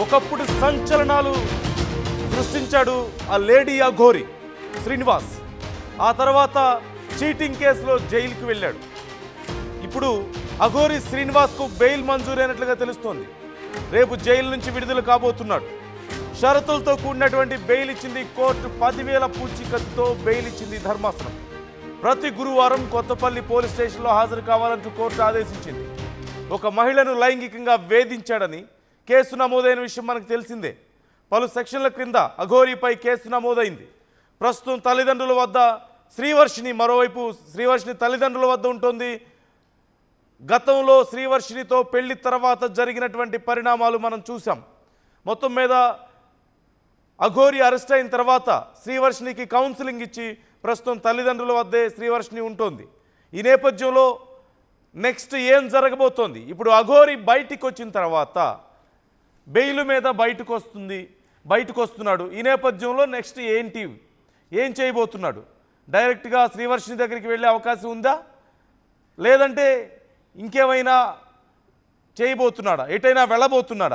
ఒకప్పుడు సంచలనాలు సృష్టించాడు ఆ లేడీ అఘోరి శ్రీనివాస్. ఆ తర్వాత చీటింగ్ కేసులో జైలుకి వెళ్ళాడు. ఇప్పుడు అఘోరి శ్రీనివాస్కు బెయిల్ మంజూరైనట్లుగా తెలుస్తోంది. రేపు జైలు నుంచి విడుదల కాబోతున్నాడు. షరతులతో కూడినటువంటి బెయిల్ ఇచ్చింది కోర్టు. 10,000 పూచీకత్తుతో బెయిల్ ఇచ్చింది ధర్మాసనం. ప్రతి గురువారం కొత్తపల్లి పోలీస్ స్టేషన్లో హాజరు కావాలంటూ కోర్టు ఆదేశించింది. ఒక మహిళను లైంగికంగా వేధించాడని కేసు నమోదైన విషయం మనకు తెలిసిందే. పలు సెక్షన్ల క్రింద అఘోరీపై కేసు నమోదైంది. ప్రస్తుతం తల్లిదండ్రుల వద్ద శ్రీవర్షిని, మరోవైపు శ్రీవర్షిని తల్లిదండ్రుల వద్ద ఉంటుంది. గతంలో శ్రీవర్షినితో పెళ్లి తర్వాత జరిగినటువంటి పరిణామాలు మనం చూసాం. మొత్తం మీద అఘోరి అరెస్ట్ అయిన తర్వాత శ్రీవర్షినికి కౌన్సిలింగ్ ఇచ్చి ప్రస్తుతం తల్లిదండ్రుల వద్దే శ్రీవర్షిని ఉంటుంది. ఈ నేపథ్యంలో నెక్స్ట్ ఏం జరగబోతోంది? ఇప్పుడు అఘోరి బయటికి వచ్చిన తర్వాత బెయిల్ మీద బయటకు వస్తున్నాడు. ఈ నేపథ్యంలో నెక్స్ట్ ఏంటి, ఏం చేయబోతున్నాడు? డైరెక్ట్గా శ్రీవర్షిని దగ్గరికి వెళ్ళే అవకాశం ఉందా, లేదంటే ఇంకేమైనా చేయబోతున్నాడా, ఎటైనా వెళ్ళబోతున్నాడా?